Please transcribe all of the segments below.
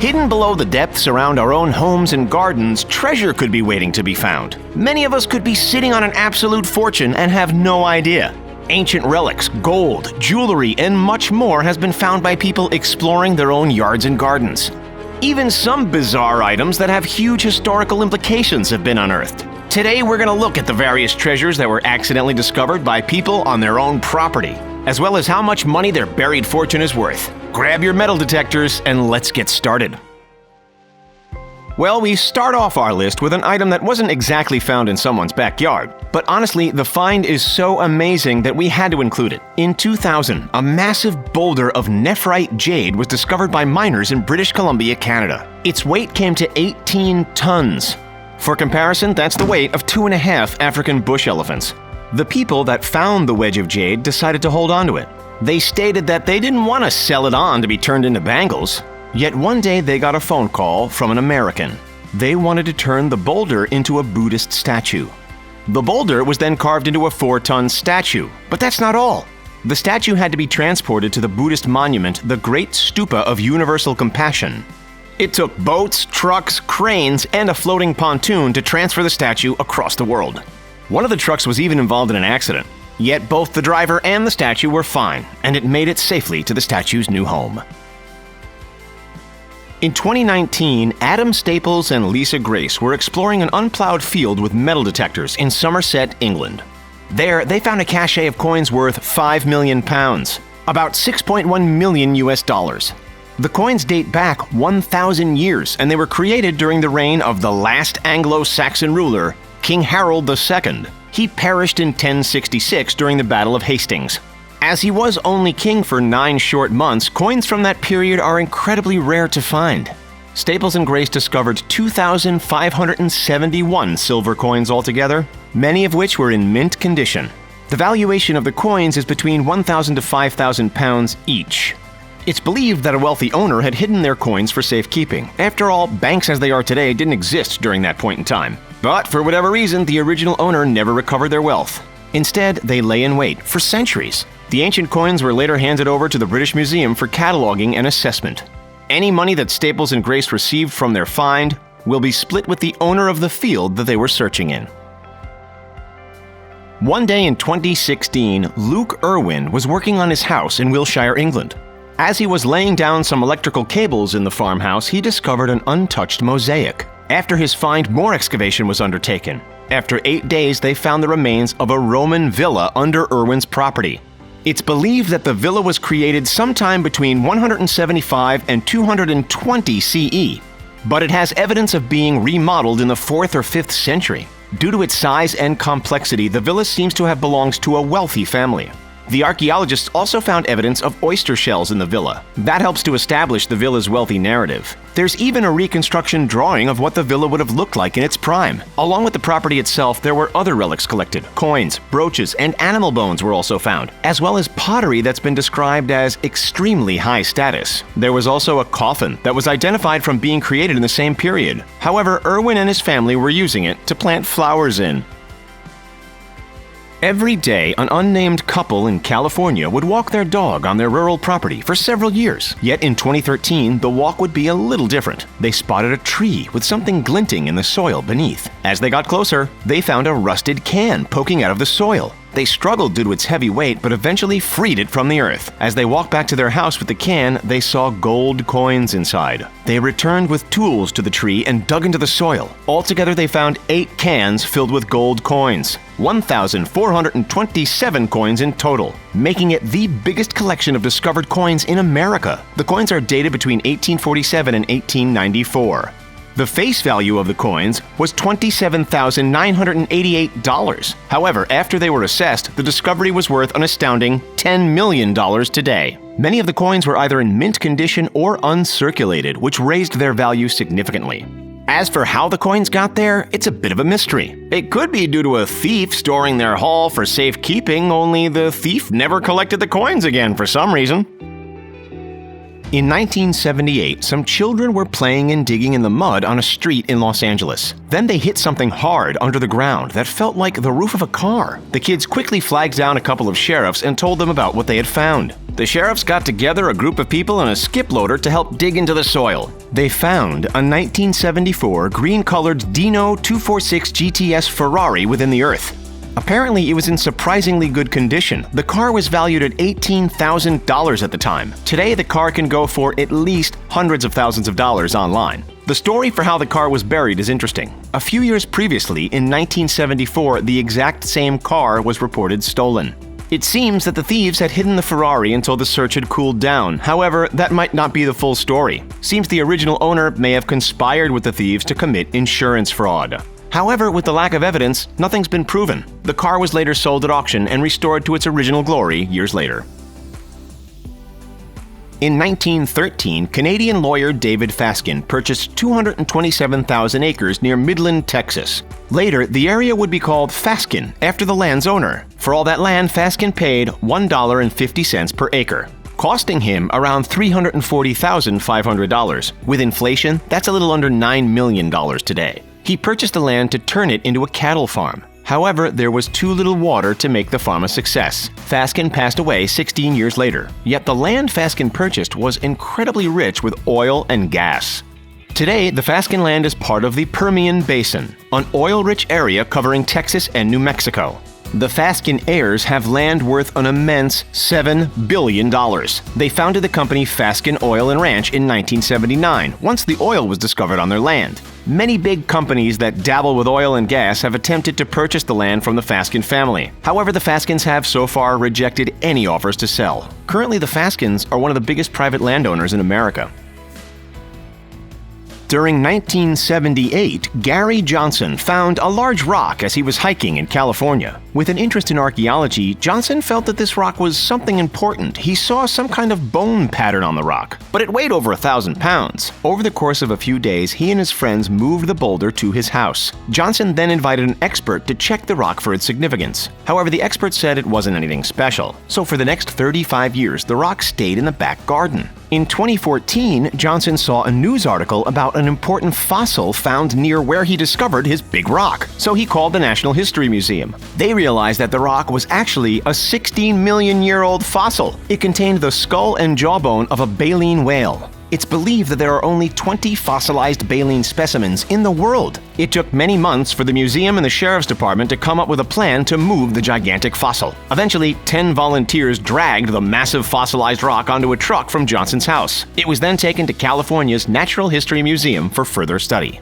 Hidden below the depths around our own homes and gardens, treasure could be waiting to be found. Many of us could be sitting on an absolute fortune and have no idea. Ancient relics, gold, jewelry, and much more has been found by people exploring their own yards and gardens. Even some bizarre items that have huge historical implications have been unearthed. Today we're going to look at the various treasures that were accidentally discovered by people on their own property, as well as how much money their buried fortune is worth. Grab your metal detectors and let's get started. Well, we start off our list with an item that wasn't exactly found in someone's backyard, but honestly, the find is so amazing that we had to include it. In 2000, a massive boulder of nephrite jade was discovered by miners in British Columbia, Canada. Its weight came to 18 tons. For comparison, that's the weight of 2.5 African bush elephants. The people that found the wedge of jade decided to hold on to it. They stated that they didn't want to sell it on to be turned into bangles. Yet one day they got a phone call from an American. They wanted to turn the boulder into a Buddhist statue. The boulder was then carved into a 4-ton statue. But that's not all. The statue had to be transported to the Buddhist monument, the Great Stupa of Universal Compassion. It took boats, trucks, cranes, and a floating pontoon to transfer the statue across the world. One of the trucks was even involved in an accident. Yet both the driver and the statue were fine, and it made it safely to the statue's new home. In 2019, Adam Staples and Lisa Grace were exploring an unplowed field with metal detectors in Somerset, England. There, they found a cache of coins worth £5 million, about $6.1 million US. The coins date back 1,000 years, and they were created during the reign of the last Anglo-Saxon ruler, King Harold II. He perished in 1066 during the Battle of Hastings. As he was only king for 9 short months, coins from that period are incredibly rare to find. Staples and Grace discovered 2,571 silver coins altogether, many of which were in mint condition. The valuation of the coins is between £1,000 to £5,000 each. It's believed that a wealthy owner had hidden their coins for safekeeping. After all, banks as they are today didn't exist during that point in time. But for whatever reason, the original owner never recovered their wealth. Instead, they lay in wait for centuries. The ancient coins were later handed over to the British Museum for cataloging and assessment. Any money that Staples and Grace received from their find will be split with the owner of the field that they were searching in. One day in 2016, Luke Irwin was working on his house in Wiltshire, England. As he was laying down some electrical cables in the farmhouse, he discovered an untouched mosaic. After his find, more excavation was undertaken. After 8 days, they found the remains of a Roman villa under Irwin's property. It's believed that the villa was created sometime between 175 and 220 CE, but it has evidence of being remodeled in the 4th or 5th century. Due to its size and complexity, the villa seems to have belonged to a wealthy family. The archaeologists also found evidence of oyster shells in the villa. That helps to establish the villa's wealthy narrative. There's even a reconstruction drawing of what the villa would have looked like in its prime. Along with the property itself, there were other relics collected. Coins, brooches, and animal bones were also found, as well as pottery that's been described as extremely high status. There was also a coffin that was identified from being created in the same period. However, Irwin and his family were using it to plant flowers in. Every day, an unnamed couple in California would walk their dog on their rural property for several years. Yet in 2013, the walk would be a little different. They spotted a tree with something glinting in the soil beneath. As they got closer, they found a rusted can poking out of the soil. They struggled due to its heavy weight, but eventually freed it from the earth. As they walked back to their house with the can, they saw gold coins inside. They returned with tools to the tree and dug into the soil. Altogether, they found 8 cans filled with gold coins. 1,427 coins in total, making it the biggest collection of discovered coins in America. The coins are dated between 1847 and 1894. The face value of the coins was $27,988. However, after they were assessed, the discovery was worth an astounding $10 million today. Many of the coins were either in mint condition or uncirculated, which raised their value significantly. As for how the coins got there, it's a bit of a mystery. It could be due to a thief storing their haul for safekeeping, only the thief never collected the coins again for some reason. In 1978, some children were playing and digging in the mud on a street in Los Angeles. Then they hit something hard under the ground that felt like the roof of a car. The kids quickly flagged down a couple of sheriffs and told them about what they had found. The sheriffs got together a group of people and a skip loader to help dig into the soil. They found a 1974 green-colored Dino 246 GTS Ferrari within the earth. Apparently, it was in surprisingly good condition. The car was valued at $18,000 at the time. Today, the car can go for at least hundreds of thousands of dollars online. The story for how the car was buried is interesting. A few years previously, in 1974, the exact same car was reported stolen. It seems that the thieves had hidden the Ferrari until the search had cooled down. However, that might not be the full story. Seems the original owner may have conspired with the thieves to commit insurance fraud. However, with the lack of evidence, nothing's been proven. The car was later sold at auction and restored to its original glory years later. In 1913, Canadian lawyer David Fasken purchased 227,000 acres near Midland, Texas. Later, the area would be called Fasken, after the land's owner. For all that land, Fasken paid $1.50 per acre, costing him around $340,500. With inflation, that's a little under $9 million today. He purchased the land to turn it into a cattle farm. However, there was too little water to make the farm a success. Fasken passed away 16 years later. Yet the land Fasken purchased was incredibly rich with oil and gas. Today, the Fasken land is part of the Permian Basin, an oil-rich area covering Texas and New Mexico. The Fasken heirs have land worth an immense $7 billion. They founded the company Fasken Oil and Ranch in 1979, once the oil was discovered on their land. Many big companies that dabble with oil and gas have attempted to purchase the land from the Fasken family. However, the Faskens have so far rejected any offers to sell. Currently, the Faskens are one of the biggest private landowners in America. During 1978, Gary Johnson found a large rock as he was hiking in California. With an interest in archaeology, Johnson felt that this rock was something important. He saw some kind of bone pattern on the rock, but it weighed over 1,000 pounds. Over the course of a few days, he and his friends moved the boulder to his house. Johnson then invited an expert to check the rock for its significance. However, the expert said it wasn't anything special. So for the next 35 years, the rock stayed in the back garden. In 2014, Johnson saw a news article about an important fossil found near where he discovered his big rock, so he called the National History Museum. They realized that the rock was actually a 16-million-year-old fossil. It contained the skull and jawbone of a baleen whale. It's believed that there are only 20 fossilized baleen specimens in the world. It took many months for the museum and the sheriff's department to come up with a plan to move the gigantic fossil. Eventually, 10 volunteers dragged the massive fossilized rock onto a truck from Johnson's house. It was then taken to California's Natural History Museum for further study.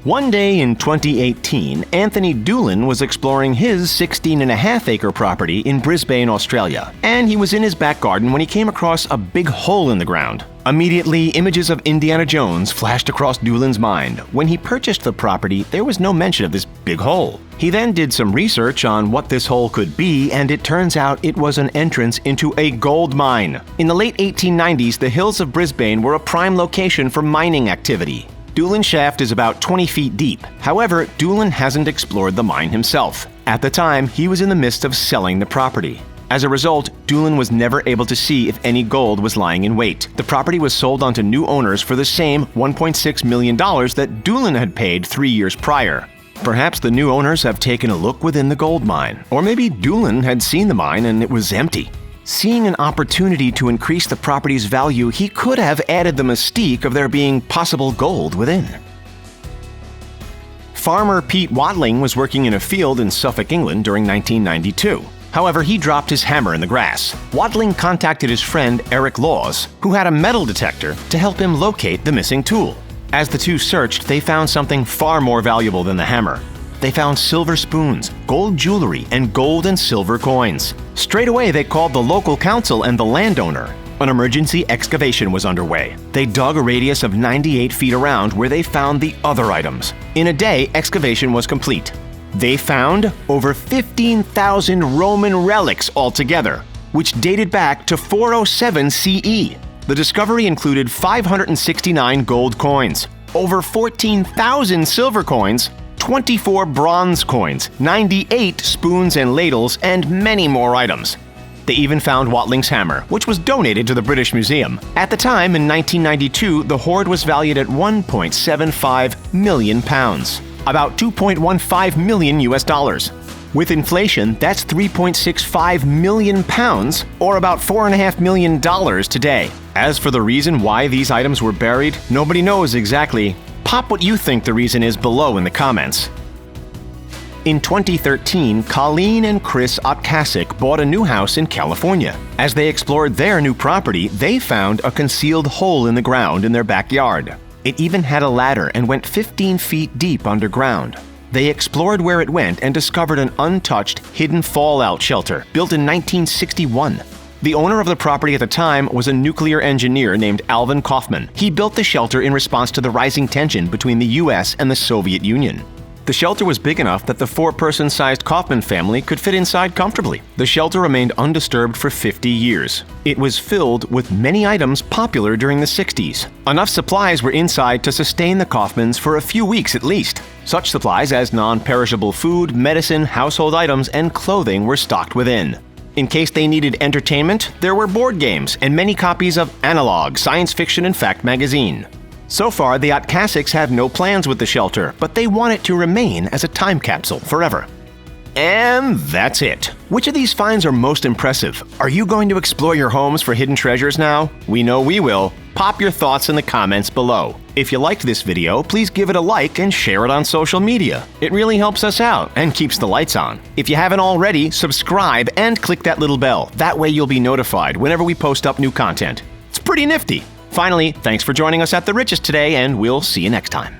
One day in 2018, Anthony Doolan was exploring his 16.5-acre property in Brisbane, Australia, and he was in his back garden when he came across a big hole in the ground. Immediately, images of Indiana Jones flashed across Doolan's mind. When he purchased the property, there was no mention of this big hole. He then did some research on what this hole could be, and it turns out it was an entrance into a gold mine. In the late 1890s, the hills of Brisbane were a prime location for mining activity. Doolan's shaft is about 20 feet deep. However, Doolan hasn't explored the mine himself. At the time, he was in the midst of selling the property. As a result, Doolan was never able to see if any gold was lying in wait. The property was sold on to new owners for the same $1.6 million that Doolan had paid 3 years prior. Perhaps the new owners have taken a look within the gold mine, or maybe Doolan had seen the mine and it was empty. Seeing an opportunity to increase the property's value, he could have added the mystique of there being possible gold within. Farmer Pete Watling was working in a field in Suffolk, England during 1992. However, he dropped his hammer in the grass. Watling contacted his friend Eric Laws, who had a metal detector, to help him locate the missing tool. As the two searched, they found something far more valuable than the hammer. They found silver spoons, gold jewelry, and gold and silver coins. Straight away, they called the local council and the landowner. An emergency excavation was underway. They dug a radius of 98 feet around where they found the other items. In a day, excavation was complete. They found over 15,000 Roman relics altogether, which dated back to 407 CE. The discovery included 569 gold coins, over 14,000 silver coins, 24 bronze coins, 98 spoons and ladles, and many more items. They even found Watling's hammer, which was donated to the British Museum. At the time, in 1992, the hoard was valued at £1.75 million, about $2.15 million US. With inflation, that's £3.65 million, or about $4.5 million today. As for the reason why these items were buried, nobody knows exactly. Pop what you think the reason is below in the comments. In 2013, Colleen and Chris Otkasik bought a new house in California. As they explored their new property, they found a concealed hole in the ground in their backyard. It even had a ladder and went 15 feet deep underground. They explored where it went and discovered an untouched, hidden fallout shelter built in 1961. The owner of the property at the time was a nuclear engineer named Alvin Kaufman. He built the shelter in response to the rising tension between the US and the Soviet Union. The shelter was big enough that the 4-person-sized Kaufman family could fit inside comfortably. The shelter remained undisturbed for 50 years. It was filled with many items popular during the 60s. Enough supplies were inside to sustain the Kaufmans for a few weeks at least. Such supplies as non-perishable food, medicine, household items, and clothing were stocked within. In case they needed entertainment, there were board games and many copies of Analog, Science Fiction and Fact magazine. So far, the Otkasiks have no plans with the shelter, but they want it to remain as a time capsule forever. And that's it. Which of these finds are most impressive? Are you going to explore your homes for hidden treasures now? We know we will. Pop your thoughts in the comments below. If you liked this video, please give it a like and share it on social media. It really helps us out and keeps the lights on. If you haven't already, subscribe and click that little bell. That way you'll be notified whenever we post up new content. It's pretty nifty. Finally, thanks for joining us at The Richest today, and we'll see you next time.